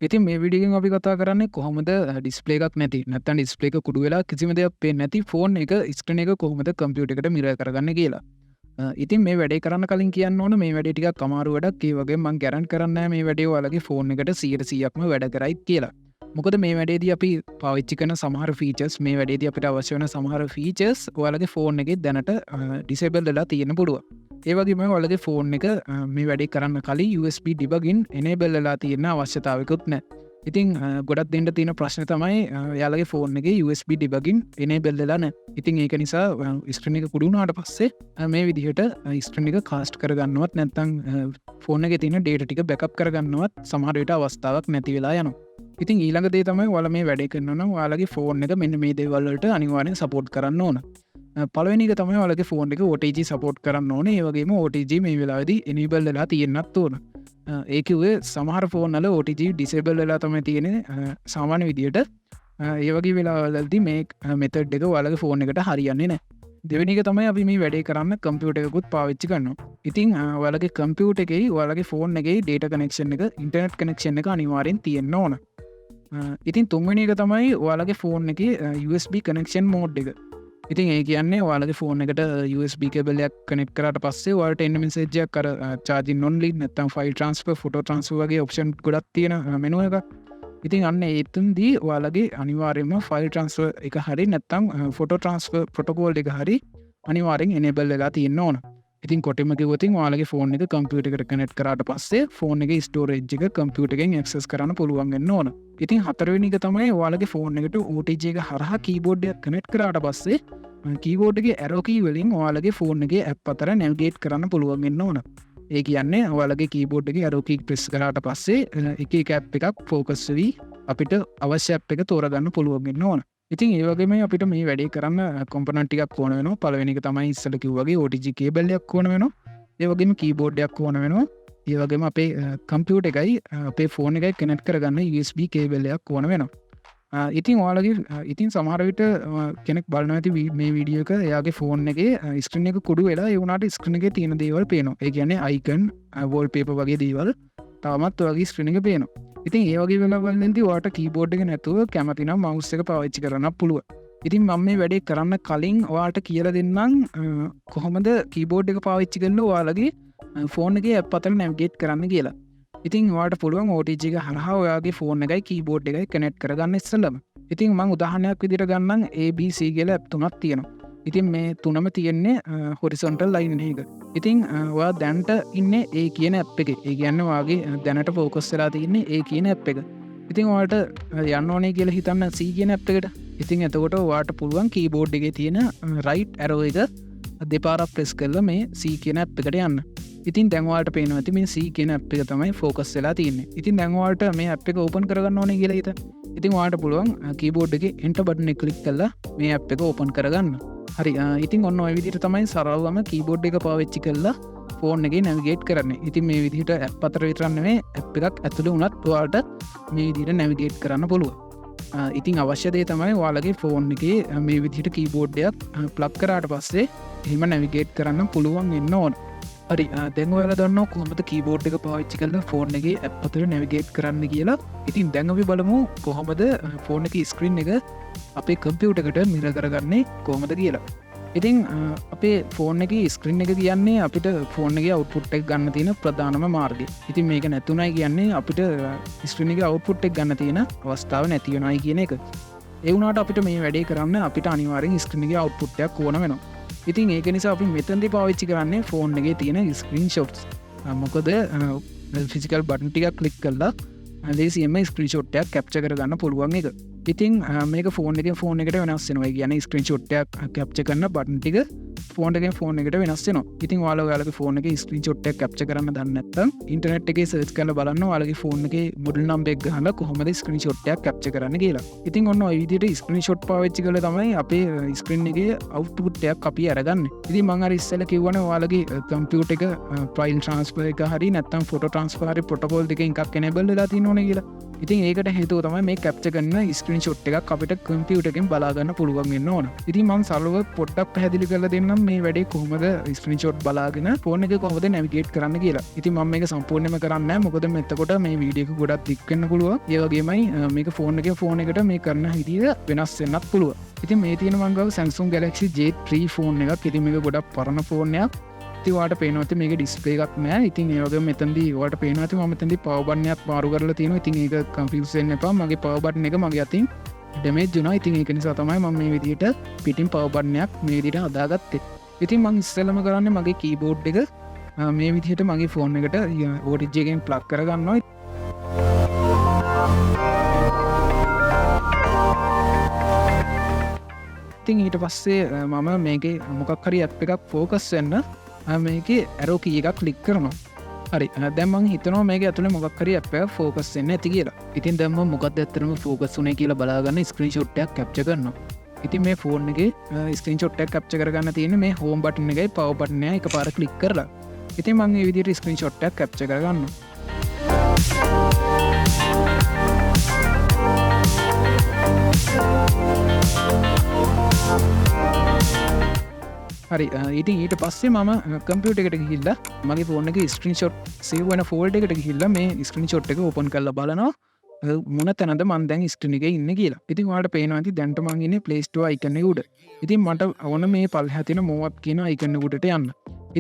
ඉතින් මේ වීඩියෝෙන් අපි කතා කරන්නේ කොහොමද ඩිස්ප්ලේ එකක් නැති නැත්නම් ඩිස්ප්ලේ එක කුඩු වෙලා කිසිම දෙයක් පේන්නේ නැති ෆෝන් එක ස්ක්‍රීන් එක කොහොමද කම්පියුටර් එකට මිරර් කරගන්නේ කියලා. ඉතින් මේ වැඩේ කරන්න කලින් කියන්න ඕන මේ වැඩේ ටිකක් අමාරු වැඩක්. ඒ වගේම මම ගැරන්ට් කරන්නේ නැහැ මේ වැඩේ ඔයාලගේ ෆෝන් එකට 100%ක්ම වැඩ කරයි කියලා. මොකද මේ වැඩේදී අපි පාවිච්චි කරන සමහර ෆීචර්ස් මේ වැඩේදී අපිට අවශ්‍ය වෙන සමහර ෆීචර්ස් ඔයාලගේ ෆෝන් එකේ දැනට ඩිසේබල් වෙලා තියෙන්න පුළුවන්. ඒ වගේම ඔයාලගේ ෆෝන් එක මේ වැඩේ කරන්න කලින් USB debugging enable වෙලා තියෙන අවශ්‍යතාවයකුත් නැහැ. ඉතින් ගොඩක් දෙන්න තියෙන ප්‍රශ්න තමයි යාලගේ ෆෝන් එකේ USB debugging enable වෙලා නැහැ. ඉතින් ඒක නිසා ස්ක්‍රීන් එක කුඩු වුණාට පස්සේ මේ විදිහට ස්ක්‍රීන් එක කාස්ට් කරගන්නවත් නැත්නම් ෆෝන් එකේ තියෙන data ටික backup කරගන්නවත් සමහර විට අවස්ථාවක් නැති වෙලා යනවා. ඉතින් ඊළඟ දේ තමයි ඔයාලා මේ වැඩේ කරනවා නම් ඔයාලගේ ෆෝන් එක මෙන්න මේ දේවල් වලට අනිවාර්යෙන් සපෝට් කරන්න ඕන. පළවෙනි එක තමයි ඔයාලගේ ෆෝන් එක OTG සපෝට් කරන්න ඕනේ. ඒ වගේම OTG මේ වෙලාවේදී enable වෙලා තියෙන්නත් ඕන. ඒ කිව්වේ සමහර ෆෝන් වල OTG disable වෙලා තමයි තියෙන්නේ සාමාන්‍ය විදියට. ඒ වගේ වෙලාවලදී මේ මෙතඩ් එක ඔයාලගේ ෆෝන් එකට හරියන්නේ නැහැ. දෙවෙනි එක තමයි අපි මේ වැඩේ කරන්න කම්පියුටර් එකකුත් පාවිච්චි කරනවා. ඉතින් ඔයාලගේ කම්පියුටර් එකේ ඔයාලගේ ෆෝන් එකේ data connection එක ඉන්ටර්නෙට් connection එක අනිවාර්යෙන් තියෙන්න ඕන. ඉතින් තුන්වෙනි එක තමයි ඔයාලගේ ෆෝන් එකේ USB connection mode එක. ඉතින් ඒ කියන්නේ ඔයාලගේ ෆෝන් එකට USB cable එකක් කනෙක්ට් කරාට පස්සේ ඔයාලට එන්න මෙසේජ් එකක් අර charging only නැත්නම් file transfer photo transfer වගේ option ගොඩක් තියෙන මෙනු එකක්. ඉතින් අන්න ඒතුන්දී ඔයාලගේ අනිවාර්යයෙන්ම file transfer එක හරි නැත්නම් photo transfer protocol එක හරි අනිවාර්යෙන් enable වෙලා තියෙන්න ඕන. ඉතින් කොටිම කිව්වොත් ඔයාලගේ ෆෝන් එක කම්පියුටර් එකට කනෙක්ට් කරාට පස්සේ ෆෝන් එකේ ස්ටෝරේජ් එක කම්පියුටර් එකෙන් ඇක්සස් කරන්න පුළුවන් වෙන්න ඕන. ඉතින් හතරවෙනි එක තමයි ඔයාලගේ ෆෝන් එකට OTG එක හරහා කීබෝඩ් එකක් කනෙක්ට් කරාට පස්සේ කීබෝඩ් එකේ arrow key වලින් ඔයාලගේ ෆෝන් එකේ app අතර navigate කරන්න පුළුවන් වෙන්න ඕන. ඒ කියන්නේ ඔයාලගේ කීබෝඩ් එකේ arrow key press කරාට පස්සේ එක එක app එකක් focus වෙවි අපිට අවශ්‍ය app එක තෝරගන්න පුළුවන් වෙන්න ඕන. ඉතින් ඒ වගේම අපිට මේ වැඩේ කරන්න කොම්පොනන්ට් ටිකක් ඕන වෙනවා. පළවෙනි එක තමයි ඉස්සෙල්ලා කිව්වා වගේ OTG cable එකක් ඕන වෙනවා. ඒ වගේම කීබෝඩ් එකක් ඕන වෙනවා. ඒ වගේම අපේ කම්පියුටර් එකයි අපේ ෆෝන් එකයි කනෙක්ට් කරගන්න USB cable එකක් ඕන වෙනවා. ඉතින් ඔයාලගේ ඉතින් සමහර විට කෙනෙක් බලනවා ඇති මේ වීඩියෝ එක එයාගේ ෆෝන් එකේ ස්ක්‍රීන් එක කුඩු වෙලා ඒ වුණාට ස්ක්‍රීන් එකේ තියෙන දේවල් පේනවා. ඒ කියන්නේ icon, wallpaper වගේ දේවල් තාමත් ඔයාගේ ස්ක්‍රීන් එකේ පේනවා. ඉතින් ඒ වගේ වෙලාවලදී ඔයාට කීබෝඩ් එක නැතුව කැමති නම් මවුස් එක පාවිච්චි කරන්න පුළුවන්. ඉතින් මම මේ වැඩේ කරන්න කලින් ඔයාලට කියලා දෙන්නම් කොහොමද කීබෝඩ් එක පාවිච්චි කරලා ඔයාලගේ ෆෝන් එකේ app අතර navigate කරන්න කියලා. ඉතින් ඔයාලට පුළුවන් OTG එක හරහා ඔයාගේ ෆෝන් එකයි කීබෝඩ් එකයි කනෙක්ට් කරගන්න ඉස්සෙල්ලම. ඉතින් මම උදාහරණයක් විදිහට ගන්නම් ABC කියලා app තුනක් තියෙනවා. ඉතින් මේ තුනම තියෙන්නේ horizontal line එක. ඉතින් ඔයා දැනට ඉන්නේ A කියන app එකේ. ඒ කියන්නේ ඔයාගේ දැනට focus වෙලා තියෙන්නේ A කියන app එක. ඉතින් ඔයාලට යන්න ඕනේ කියලා හිතන්න C කියන app එකට. ඉතින් එතකොට ඔයාලට පුළුවන් keyboard එකේ තියෙන right arrow එක දෙපාරක් press කරලා මේ C කියන app එකට යන්න. ඉතින් දැන් ඔයාලට පේනවා ඇති මේ C කියන app එක තමයි focus වෙලා තියෙන්නේ. ඉතින් දැන් ඔයාලට මේ app එක open කරගන්න ඕනේ කියලා හිතන්න. ඉතින් ඔයාලට පුළුවන් keyboard එකේ enter button එක click කරලා මේ app එක open කරගන්න. හරි ඉතින් ඔන්න ඔය විදිහට තමයි සරලවම කීබෝඩ් එක පාවිච්චි කරලා ෆෝන් එකේ නැවිගේට් කරන්නේ. ඉතින් මේ විදිහට ඇප් අතර විතරක් නෙමෙයි ඇප් එකක් ඇතුලේ වුණත් ඔයාලට මේ විදිහට නැවිගේට් කරන්න පුළුවන්. ඉතින් අවශ්‍ය දේ තමයි ඔයාලගේ ෆෝන් එකේ මේ විදිහට කීබෝඩ් එකක් ප්ලග් කරාට පස්සේ එහෙම නැවිගේට් කරන්න පුළුවන් වෙන්න ඕන. හරි දැන් ඔයාලා දන්නවා කොහොමද කීබෝඩ් එක පාවිච්චි කරලා ෆෝන් එකේ ඇප් අතර නැවිගේට් කරන්න කියලා. ඉතින් දැන් අපි බලමු කොහොමද ෆෝන් එකේ ස්ක්‍රීන් එක අපේ කම්පියුටර් එකට මිරර් කරගන්නේ කොහොමද කියලා. ඉතින් අපේ ෆෝන් එකේ ස්ක්‍රීන් එක කියන්නේ අපිට ෆෝන් එකේ අවුට්පුට් එක ගන්න තියෙන ප්‍රධානම මාර්ගය. ඉතින් මේක නැතුණයි කියන්නේ අපිට ස්ක්‍රීන් එකේ අවුට්පුට් එක ගන්න තියෙන අවස්ථාව නැති වෙනවයි කියන එක. ඒ වුණාට අපිට මේ වැඩේ කරන්න අපිට අනිවාර්යෙන් ස්ක්‍රීන් එකේ අවුට්පුට් එකක් ඕන වෙනවා. ඉතින් ඒක නිසා අපි මෙතනදී පාවිච්චි කරන්නේ ෆෝන් එකේ තියෙන ස්ක්‍රීන්ෂොට්ස්. මොකද ෆිසිකල් බටන් ටිකක් ක්ලික් කරලා ලේසියෙන්ම ස්ක්‍රීන්ෂොට් එකක් කැප්චර් කරගන්න පුළුවන් එක. ඉතින් මේක ෆෝන් එකෙන් ෆෝන් එකට වෙනස් වෙනවා. ඒ කියන්නේ ස්ක්‍රීන්ෂොට් එකක් කැප්චර් කරන බටන් ටික ෆෝන් එකෙන් ෆෝන් එකට වෙනස් වෙනවා. ඉතින් ඔයාලගේ ෆෝන් එකේ ස්ක්‍රීන්ෂොට් එකක් කැප්චර් කරන්න දන්නේ නැත්නම් ඉන්ටර්නෙට් එකේ සර්ච් කරලා බලන්න ඔයාලගේ ෆෝන් එකේ මොඩල් නම්බර් එක ගහලා කොහොමද ස්ක්‍රීන්ෂොට් එකක් කැප්චර් කරන්න කියලා. ඉතින් ඔන්න ඔය විදිහට ස්ක්‍රීන්ෂොට් පාවිච්චි කරලා තමයි අපේ ස්ක්‍රීන් එකේ අවුට්පුට් එකක් අපි අරගන්නේ. ඉතින් මම අර ඉස්සෙල්ලා කිව්වනේ ඔයාලගේ කම්පියුටර් එක ෆයිල් ට්‍රාන්ස්ෆර් එක හරි නැත්නම් ෆොටෝ ට්‍රාන්ස්ෆර් හරි ප්‍රොටෝකෝල් දෙකෙන් එකක් enable වෙලා තියෙනවනේ කියලා. ඉතින් ඒකට හේතුව තමයි මේ කැප්චර් කරන ස්ක්‍රීන්ෂොට් එකක් අපිට කම්පියුටර් එකෙන් බලා ගන්න පුළුවන් වෙන්න ඕන. ඉතින් මම සරලව පොඩ්ඩක් පැහැදිලි කරලා දෙන්නම් මේ වැඩේ කොහොමද ස්ක්‍රීන්ෂොට් බලාගෙන ෆෝන් එකේ කොහොමද නැවිගේට් කරන්න කියලා. ඉතින් මම මේක සම්පූර්ණයෙන්ම කරන්නේ නැහැ. මොකද එතකොට මේ වීඩියෝ එක ගොඩක් දික් වෙන්න පුළුවන්. ඒ වගේමයි මේක ෆෝන් එකේ ෆෝන් එකට මේ කරන විදිය වෙනස් වෙන්නත් පුළුවන්. ඉතින් මේ තියෙන මං ගාව Samsung Galaxy J3 ෆෝන් එකක්. ඉතින් මේක ගොඩක් පරණ ෆෝන් එකක්. ඉතින් ඔයාලට පේනවා ඇති මේකේ ඩිස්ප්ලේ එකක් නැහැ. ඉතින් ඒ වගේම මෙතනදී ඔයාලට පේනවා ඇති මම මෙතනදී පවර් බටන් එකක් මාරු කරලා තියෙනවා. ඉතින් ඒක කන්ෆියුස් වෙන්න එපා. මගේ පවර් බටන් එක මගේ අතින් ඩැමේජ් වුණා. ඉතින් ඒක නිසා තමයි මම මේ විදිහට පිටින් පවර් බටන් එකක් මේ විදිහට හදාගත්තේ. ඉතින් මම ඉස්සෙල්ලම කරන්නේ මගේ කීබෝඩ් එක මේ විදිහට මගේ ෆෝන් එකට OTG එකෙන් ප්ලග් කරගන්නවා. ඉතින් ඊට පස්සේ මම මේකේ මොකක් හරි ඇප් එකක් ෆෝකස් වෙන්න මේකේ ඇරෝ කී එකක් ක්ලික් කරනවා. හරි දැන් මම හිතනවා මේකේ ඇතුලේ මොකක් හරි ඇප් එකක් ෆෝකස් වෙන්න ඇති කියලා. ඉතින් දැන් මම මොකක්ද ඇත්තටම ෆෝකස් වුනේ කියලා බලාගන්න ස්ක්‍රීන්ෂොට් එකක් කැප්චර් කරනවා. ඉතින් මේ ෆෝන් එකේ ස්ක්‍රීන්ෂොට් එකක් කැප්චර් කරගන්න තියෙන්නේ මේ හෝම් බටන් එකයි පවර් බටන් එකයි එකපාර ක්ලික් කරලා. ඉතින් මම මේ විදිහට ස්ක්‍රීන්ෂොට් එකක් කැප්චර් කරගන්නවා. හරි ඉතින් ඊට පස්සේ මම කම්පියුටර් එකට ගිහිල්ලා මගේ ෆෝන් එකේ ස්ක්‍රීන්ෂොට් සේව් වෙන ෆෝල්ඩර් එකට ගිහිල්ලා මේ ස්ක්‍රීන්ෂොට් එක ඕපන් කරලා බලනවා මොන තැනද මම දැන් ස්ක්‍රීන් එකේ ඉන්නේ කියලා. ඉතින් ඔයාලට පේනවා ඇති දැන්ට මම ඉන්නේ Play Store icon එක උඩ. ඉතින් මට ඕන මේ පල්ලෙහා තියෙන move up කියන icon එක උඩට යන්න.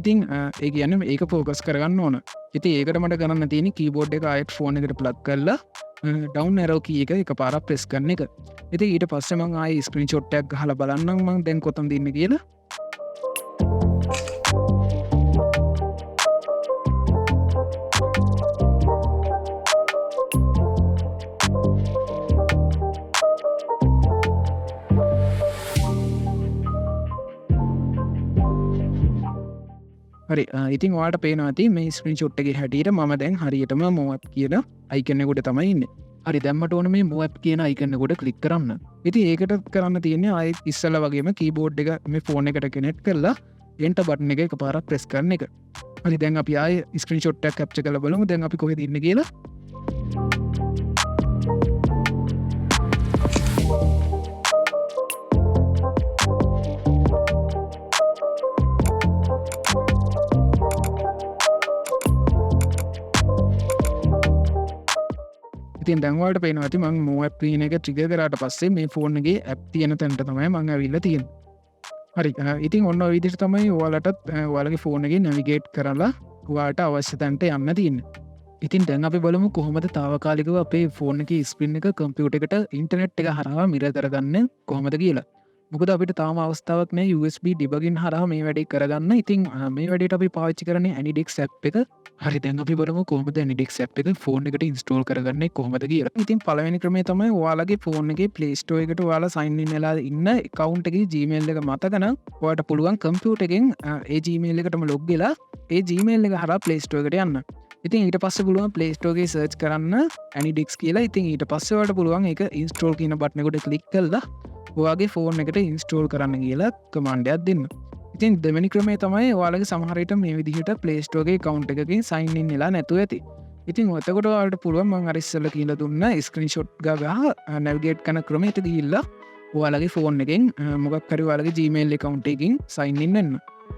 ඉතින් ඒ කියන්නේ මේක ફોකස් කරගන්න ඕන. ඉතින් ඒකට මට කරන්න තියෙන්නේ කීබෝඩ් එක ආයෙත් ෆෝන් එකට ප්ලග් කරලා ඩවුන් ඇරෝ කී එක එකපාරක් ප්‍රෙස් කරන එක. ඉතින් ඊට පස්සේ මම ආයෙ ස්ක්‍රීන්ෂොට් එකක් ගහලා බලන්නම් මම දැන් කොතනද ඉන්නේ කියලා. හරි ඉතින් ඔයාලට පේනවා ඇති මේ ස්ක්‍රීන්ෂොට් එකේ හැටියට මම දැන් හරියටම move up කියන icon එක උඩ තමයි ඉන්නේ. හරි දැන් මට ඕන මේ move up කියන icon එක උඩ ක්ලික් කරන්න. ඉතින් ඒකට කරන්න තියෙන්නේ ආයෙත් ඉස්සෙල්ලා වගේම කීබෝඩ් එක මේ ෆෝන් එකට කනෙක්ට් කරලා enter බටන් එක එකපාරක් ප්‍රෙස් කරන එක. හරි දැන් අපි ආයෙ ස්ක්‍රීන්ෂොට් එකක් කැප්චර් කරලා බලමු දැන් අපි කොහෙද ඉන්නේ කියලා. ඉතින් දැන් ඔයාලට පේනවා ඇති මම move app කියන එක ට්‍රිගර් කරාට පස්සේ මේ ෆෝන් එකේ ඇප් තියෙන තැනට තමයි මම ඇවිල්ලා තියෙන්නේ. හරි ඉතින් ඔන්න ඔය විදිහට තමයි ඔයාලටත් ඔයාලගේ ෆෝන් එකේ නැවිගේට් කරලා ඔයාලට අවශ්‍ය තැනට යන්න තියෙන්නේ. ඉතින් දැන් අපි බලමු කොහොමද తాවකාලිකව අපේ ෆෝන් එකේ ස්ක්‍රීන් එක කම්පියුටර් එකට ඉන්ටර්නෙට් එක හරහා මිරර් කරගන්නේ කොහොමද කියලා. මොකද අපිට තාම අවස්ථාවක් නැහැ USB debugging හරහා මේ වැඩේ කරගන්න. ඉතින් මේ වැඩේට අපි පාවිච්චි කරන්නේ AnyDex app එක. හරි දැන් අපි බලමු කොහොමද AnyDex app එක ෆෝන් එකට ඉන්ස්ටෝල් කරගන්නේ කොහොමද කියලා. ඉතින් පළවෙනි ක්‍රමය තමයි ඔයාලගේ ෆෝන් එකේ Play Store එකට ඔයාලා sign in වෙලා ඉන්න account එකේ Gmail එක මතක නම් ඔයාලට පුළුවන් කම්පියුටර් එකෙන් ඒ Gmail එකටම log වෙලා ඒ Gmail එක හරහා Play Store එකට යන්න. ඉතින් ඊට පස්සේ පුළුවන් Play Store එකේ search කරන්න AnyDex කියලා. ඉතින් ඊට පස්සේ ඔයාලට පුළුවන් ඒක install කියන බටන් එකට click කරලා ඔයාගේ ෆෝන් එකට ඉන්ස්ටෝල් කරන්න කියලා කමාන්ඩ් එකක් දෙන්න. ඉතින් දෙවෙනි ක්‍රමය තමයි ඔයාලගේ සමහර විට මේ විදිහට Play Store එකේ account එකකින් sign in වෙලා නැතුව ඇති. ඉතින් එතකොට ඔයාලට පුළුවන් මම අර ඉස්සෙල්ලා කියලා දුන්න ස්ක්‍රීන්ෂොට් ගහ නැවිගේට් කරන ක්‍රමයට ගිහිල්ලා ඔයාලගේ ෆෝන් එකෙන් මොකක් හරි ඔයාලගේ Gmail account එකකින් sign in වෙන්න.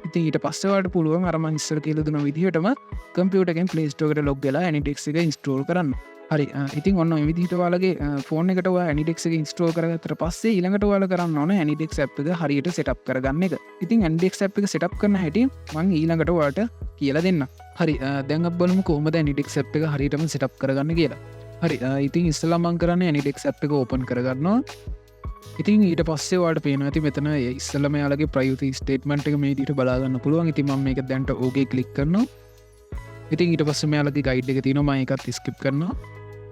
ඉතින් ඊට පස්සේ ඔයාලට පුළුවන් අර මම ඉස්සෙල්ලා කියලා දුන්න විදිහටම කම්පියුටර් එකෙන් Play Store එකට log වෙලා AnyDex එක install කරන්න. හරි ඉතින් ඔන්න ඔය විදිහට ඔයාලගේ ෆෝන් එකට ඔයා AnyDex එක ඉන්ස්ටෝල් කරගත්තට පස්සේ ඊළඟට ඔයාලා කරන්න ඕනේ AnyDex app එක හරියට setup කරගන්න එක. ඉතින් AnyDex app එක setup කරන හැටි මම ඊළඟට ඔයාලට කියලා දෙන්නම්. හරි දැන් අපි බලමු කොහොමද AnyDex app එක හරියටම setup කරගන්න කියලා. හරි ඉතින් ඉස්සෙල්ලා මම කරන්නේ AnyDex app එක open කරගන්නවා. ඉතින් ඊට පස්සේ ඔයාලට පේනවා ඇති මෙතන ඉස්සෙල්ලාම යාලගේ privacy statement එක මේ විදිහට බලා ගන්න පුළුවන්. ඉතින් මම මේක දැන්ට ඕකේ ක්ලික් කරනවා. ඉතින් ඊට පස්සේ මෙයාලගේ guide එක තියෙනවා මම ඒකත් skip කරනවා.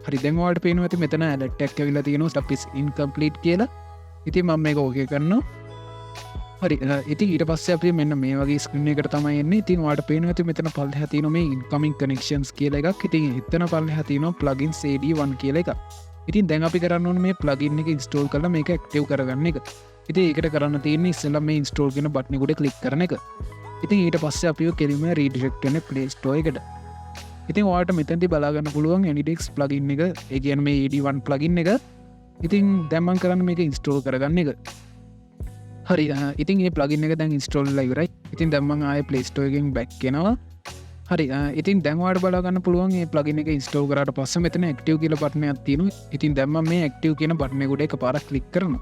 හරි දැන් ඔයාලට පේනවා ඇති මෙතන alert එකක් ඇවිල්ලා තියෙනවා step is incomplete කියලා. ඉතින් මම මේක ඕකේ කරනවා. හරි ඉතින් ඊට පස්සේ අපි මෙන්න මේ වගේ ස්ක්‍රීන් එකකට තමයි එන්නේ. ඉතින් ඔයාලට පේනවා ඇති මෙතන පල්ලෙහා තියෙනවා මේ incoming connections කියලා එකක්. ඉතින් එතන පල්ලෙහා තියෙනවා plugins AD1 කියලා එකක්. ඉතින් දැන් අපි කරන්න ඕනේ මේ plugin එක install කරලා මේක active කරගන්න එක. ඉතින් ඒකට කරන්න තියෙන්නේ ඉස්සෙල්ලා මේ install කියන බටන් එක උඩ click කරන එක. ඉතින් ඊට පස්සේ අපිව කෙලින්ම redirect වෙන්නේ Play Store එකට. ඉතින් වාට මෙතැති බලාගන්න පුළුවන් ඇනිඩෙක්ස් ප්ලගින් එක ඒගන මේ AD1 ප්ලගින් එක ඉතින් දැම්මන් කරන්න මේක ඉන්ස්ටෝල් කරගන්න එක හරි ඉතින් ඒ ප්ලගින් එක දැන් ඉස්ටෝල් ලයිවරයි ඉතින් දැම්මන් ආය පලේස්ටෝගෙන් බැක්කෙනවා හරි ඉතින් දැන්වාට බලාගන්න පුළුවන් ඒ ප්ලගින් එක ඉස්ටෝ කරට පස්ස මෙතන ක්ටව කියල පටනයක් තියෙන ඉතින් දැම්ම මේ ක්ටව කියන පටනයකුඩ එක පාරක් කලික් කරන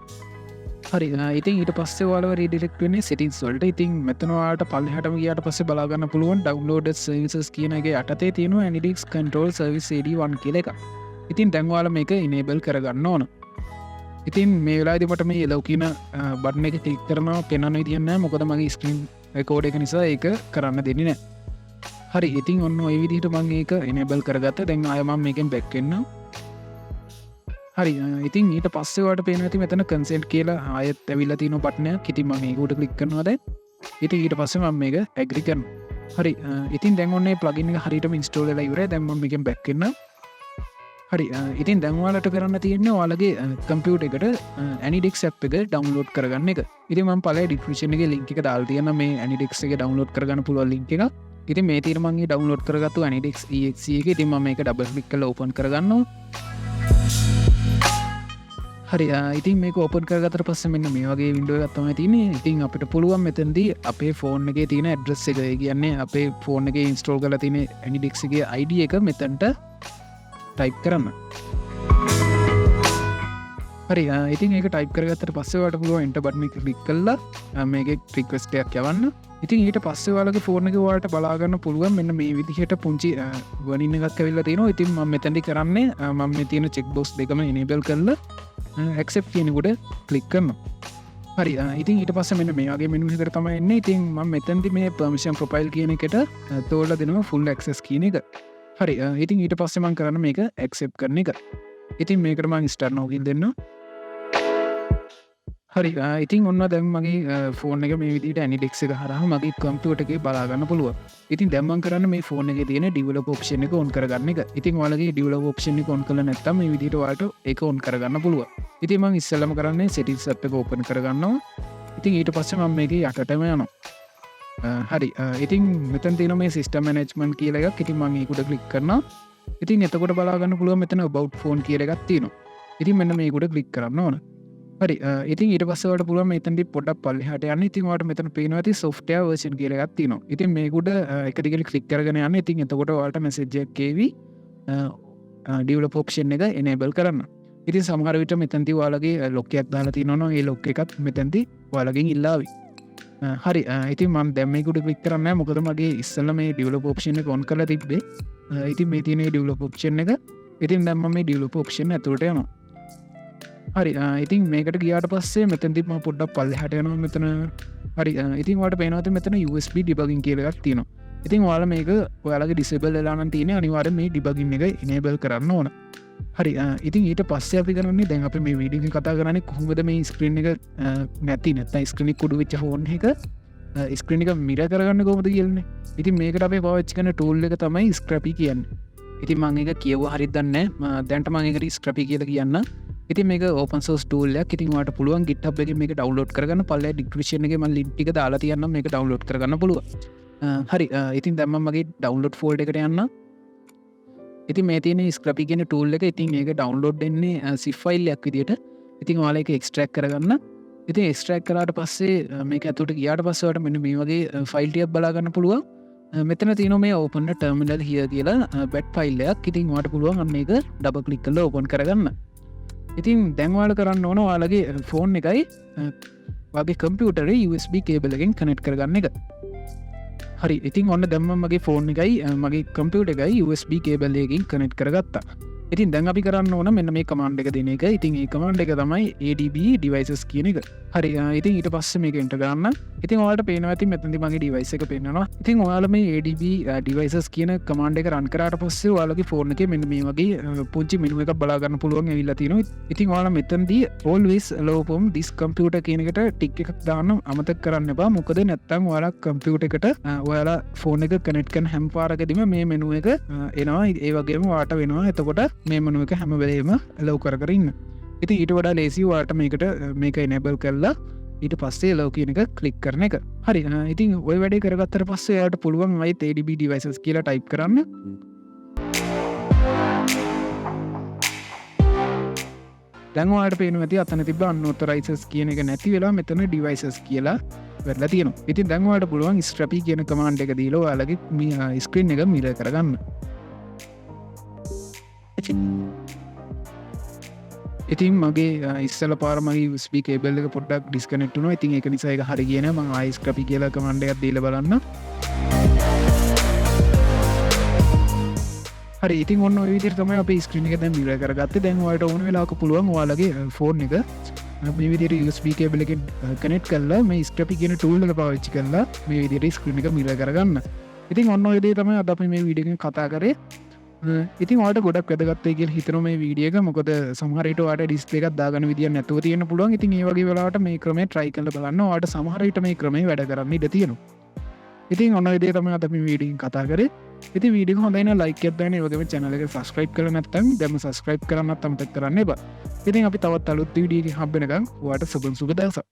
හරි ඉතින් ඊට පස්සේ වාල ඩිරෙක්ට වන්නේ සිටින් සොල්ට ඉතින් මෙතනවාට පල්ලිහටම ගියට පස්සේ බලාගන්න පුළුවන් ඩවන්ලෝඩ සවිසස් කියනගේ අටතේ තියෙන ඇනිඩික්ස් කන්ටෝල් සර්විස් AD1 කියල එක ඉතින් දැන්වාල මේක ඉනේබල් කරගන්න ඕන ඉතින් මේ වෙලාදිමට මේ ලවකින බට්න එක ටික් කරනවා පෙනන්න තියන්න මොකද මගේ ස්ක්‍රීන් කෝඩ එක නිසා ඒක කරන්න දෙන්නේ නෑ හරි ඉතින් ඔන්න ඔය විදිහට මං ඒක එනබල් කරගත්ත දැන් අයමම් මේකෙන් බැක්කෙන්න්න හරි ඉතින් ඊට පස්සවට පේන ඇති මෙතන කන්සෙන්ට් කියලා ආයත් ඇවිල්ල තින පටනය කිති ම මේකුට කලික් කරනවාද ඉති ඊට පස්සේ මම මේක ඇග්‍රිකරන හරි ඉතින් දැන්වන්නේ ප්ලගින් හරිට ඉස්ටෝල ඉවර දැම මේකෙන් බැක්කන්න හරි ඉතින් දැන්වාලට කරන්න තියෙන්නේ වාලගේ කම්පියුට එකට ඇනිඩෙක් ඇප් එක ඩවන්ලෝඩ් කරගන්න එක ඉති ම පල ඩික්ෂණගේ ලින්ක එක දාල් තියන මේ ඇනිඩෙක් එක ඩවන්ලෝඩ් කරගන්න පුළුව ලින්ක එක ඉති මේ තීරමගේ ඩවන්ලෝඩ් කරගත්තු ඇනිඩෙක් එක ඉතිම මේක ඩබල් ලික් කල ඕපන් කරගන්න හරි ඉතින් මේ ඕපන් කරගතර පස්ස මෙන්න මේ වගේ විඩුව ගත්තම තින ඉතින් අපිට පුළුවන් මෙතැන්දී අපේ ෆෝන් එක තියෙන ඇඩ්‍රස් එක කියන්නේ අපේ ෆෝන් එක ඉන්ස්ටෝල් කල තින ඇනිඩෙක්ගේ අයිඩ එක මෙතැන්ට ටයිප් කරන්න හරි ඉතින් ඒක ටයිප් කරගත්තට පස්සවට පුළුව එන්ට බට්න ලික් කල්ලා මේක ට්‍රික්වස්ටයක් යවන්න ඉතින් ඊට පස්සේවාලගේ ෆෝර්න එක වාට බලාගන්න පුළුවන් මෙන්න මේ විදිහට පුංචි වනින්න එකක් කවිල්ල තියෙනවා ඉතින් ම මෙතැඩි කරන්නේ මම තියෙන චෙක් බොස් දෙකම එනබල් කරල ඇක්සප් කියනකුට කලික් කරන්න හරි ඉතින් ඊට පස්ස මෙන්න මේගේ මෙනු හිතර තම එන්න ඉතින් ම මෙතැන්ති මේ පර්මිෂන් ප්‍රොපයිල් කියන එකට තෝල දෙනවා ෆුල් ක්සස් කියන එක හරි ඉතින් ඊට පස්සෙමන් කරන්න මේක ඇක්සප් කරන එක ඉතින් මේකටම ස්ටර් නෝගිල් දෙන්න හරි ඉතින් ඔන්න දැම් මගේ ෆෝන එක මේ විදිට ඇනිඩෙක් එක හරහ මගේ කම්පියුට එක බලාගන්න පුළුව ඉතින් දැම්මන් කරන්න මේ ෆෝන එක තියෙන ඩිවල පෝක්ෂණ එක ඔන් කරගන්න එක ඉතින් වලගේ ඩිවල පෝක්ෂණ කොන් කල නැත්තම මේ විදිටවාට එක ඔන් කරගන්න පුළුව ඉතින් මං ඉස්සල්ලම කරන්නේ සෙටිල් සප් එක ඕපන් කරගන්නවා ඉතින් ඊට පස්ස මම මේක යටටම යනවා හරි ඉතින් මෙතන් තින මේ සිස්ටම් මනජ්මන් කියල එකක් ඉතින් මංගේකුට කලික් කරන ඉතින් එතකොට බලාගන්න පුළුව මෙතන බෞ් ෆෝන් කියලගත් තියනවා ඉතින් මෙන්න මේකුට කලික් කරන්න ඕන හරි ඉතින් ඊට පස්සවට පුළුව මෙතැදි පොඩක් පල්ලිහට යන්න ඉතින්වාට මෙතන පේනවති සොෆ්ටය වර්ෂන් කියලගත් තින ඉතින් මේකුට එකතිකල කලික් කරගෙන යන්න ඉතින් එතකොට වාට මැසෙජ්ජක්කේවී ඩියවල පෝක්ෂන් එක එනබල් කරන්න ඉතින් සමහර විට මෙතැති වාලගේ ලොක්කයක් දාලා තිනොන ඒ ලොක්ක එකත් මෙතැන්ති වාලගින් ඉල්ලාවි හරි ඉතින් මන් දැම්මකුට කලික් කරන්න මොකද මගේ ඉස්සල්ල මේ ඩියවල පෝක්ෂණ කොන් කල තිබේ ඉතින් මේ තිනේ ඩියවල පෝක්ෂණ එක ඉතින් දැම්ම මේ ඩියවල පෝක්ෂණ ඇතුට යනවා හරි ඉතින් මේකට ගියාට පස්සේ මෙතැතිම පොඩ්ඩක් පල්ල හටයනවා මෙතන හරි ඉතින් වට පේනවත මෙතන USB ඩිබගින් කියලගත් තියෙන ඉතින් වාල මේක ඔයාලගේ ඩිසබල් ලාන තියෙන අනිවාර මේ ඩිබගින් එක ඉනේබල් කරන්න ඕන හරි ඉතින් ඊට පස්ස අපි කරන්නේ දැන් අප මේ වීඩිය කතා කරන්නේ කොහොමද මේ ස්ක්‍රීන් එක නැති නැත ස්ක්‍රනික් කුඩු වෙච්ච හෝන් එක ස්ක්‍රීනික මිර කරගන්න කොමද කියලන්නේ ඉතින් මේකට අපේ පවච්චි කන ටූල් එක තමයි ස්ක්‍රපි කියන්න ඉතින් මං එක කියව හරිදන්න දැන්ට මංකට ස්ක්‍රපි කියල කියන්න ඉති මේ ඕපන් සෝස් ටූල්ලයක් ඉතින්වාට පුළුවන් ගිට්හබ් එක මේක ඩවන්ලෝඩ් කරගන්න පල්ල ඩික්‍රේෂණගේ ම ලිටික දාලා තියන්න මේක ඩවන්ලෝඩ් කරගන්න පුළුව හරි ඉතින් දැම්ම මගේ ඩවන්ලෝඩ් ෆෝල්ඩ එකට යන්න ඉති මේ තියන ස්ක්‍රපි කියෙන ටූල් එක ඉතින් ඒක ඩවන්ලෝඩ් එන්නේ සිෆයිල්ලයක් විදිට ඉතින් වාල එක එක්ස්ට්‍රක් කරගන්න ඉතින් එක්ස්ට්‍රක් කරට පස්සේ මේක ඇතුට කියාට පස්සවට මෙන්න මේ වගේ ෆයිල්ටියක් බලාගන්න පුළුව මෙතන තින මේ ඕපන්න ටර්මිනල් හිය කියලා බැට් ෆයිල්ලයක් ඉතින් වාට පුළුවන් අන්න එක ඩබ කලික් කල ඕපන් කරගන්න ඉතින් දැන්වාල කරන්න ඕන වාලගේ ෆෝන් එකයි වගේ කම්පියුටර USB කේබලගෙන් කනෙට් කරගන්න එක හරි ඉතින් ඔන්න දැම්ම මගේ ෆෝන් එකයි මගේ කම්පියුට එකයි USB කේබල්ලයකින් කනෙට් කරගත්තා ඉතින් දැන් අපි කරන්න ඕන මෙන්න මේ කමාන්ඩ් එක දෙන එක ඉතින් ඒ කමාන්ඩ් එක තමයි ADB devices කියන එක හරි ඉතින් ඊට පස්සේ මේක එන්ටර් කරන්න ඉතින් ඔයාලට පේනවා ඇති මෙතනදි මගේ device එක පේනවා ඉතින් ඔයාලා මේ ADB devices කියන කමාන්ඩ් එක රන් කරාට පස්සේ ඔයාලගේ ෆෝන් එකේ මෙන්න මේ වගේ පුංචි මෙනු එකක් බලා ගන්න පුළුවන් ඇවිල්ලා තියෙනවා ඉතින් ඔයාලා මෙතනදී always allow from this computer කියන එකට ටික් එකක් දාන්න අමතක කරන්න එපා මොකද නැත්තම් ඔයාලා කම්පියුටර් එකට ඔයාලා ෆෝන් එක කනෙක්ට් කරන හැම පාරකදීම මේ මෙනු එක එනවා ඒ වගේම වාට වෙනවා එතකොට මේ මනුව එක හැම වෙලේම ලව් කරන්න ඉති ඊට වඩා ලේසි වාට මේකට මේක එනබල් කරලා ඊට පස්සේ ලෝ කියන එක කලික් කරන එක හරි ඉතින් ඔය වැඩේ කරගත්තර පස්සේ යායට පුළුවන් අයි ADB devices කියලා ටයිප් කරන්න දැන්වාට පේන ඇති අතන තිබ අන්නෝතරයිසස් කියන එක නැති වෙලා මෙතන ඩිවයිසස් කියලා වෙරලා තියෙන. ඉතින් දැන්වාට පුළුවන් ස්ට්‍රපි කියන කමාන්ඩ් එක දීලා ඔයාලගේ ස්ක්‍රීන් එක මිරර් කරගන්න. ඉතින් මගේ ඉස්සල පාරමගේ USB කේබල් එක පොඩ්ඩක් ඩිස්කනෙක්ට් වුණා. ඉතින් ඒක නිසා ඒක හරි ගියේ නෑ. මම ආයි ස්ක්‍රපි කියලා කමාන්ඩ් එකක් දීලා බලන්න. හරි ඉතින් ඔන්න ඔය විදිහට තමයි අපි ස්ක්‍රීන් එක දැන් මිරර් කරගත්තේ. දැන් ඔයාලට ඕන වෙලාවක පුළුවන් ඔයාලගේ ෆෝන් එක මේ විදිහට USB කේබල් එකෙන් කනෙක්ට් කරලා මේ ස්ක්‍රපි කියන ටූල් එක පාවිච්චි කරලා මේ විදිහට ස්ක්‍රීන් එක මිරර් කරගන්න. ඉතින් ඔන්න ඔය දේ තමයි අද අපි මේ වීඩියෝ එකෙන් කතා කරේ. ඉතින් ඔයාලට ගොඩක් වැදගත්යි කියලා හිතනවා මේ වීඩියෝ එක. මොකද සමහර විට ඔයාලට ඩිස්ප්ලේ එකක් දාගන්න විදියක් නැතුව තියෙන්න පුළුවන්. ඉතින් ඒ වගේ වෙලාවට මේ ක්‍රමය try කරලා බලන්න. ඔයාලට සමහර විට මේ ක්‍රමය වැඩ කරන්න ඉඩ තියෙනවා. ඉතින් ඔන්න ඔය දේ තමයි අද අපි වීඩියෝ එකෙන් කතා කරේ. ඉතින් වීඩියෝ එක හොඳයි නම් like එකක් දාන්න. ඒ වගේම channel එක subscribe කරලා නැත්නම් දැන්ම subscribe කරන්නත් අමතක කරන්න එපා. ඉතින් අපි තවත් අලුත් වීඩියෝ එකකින් හම්බ වෙනකන් ඔයාලට සුබ දවසක්.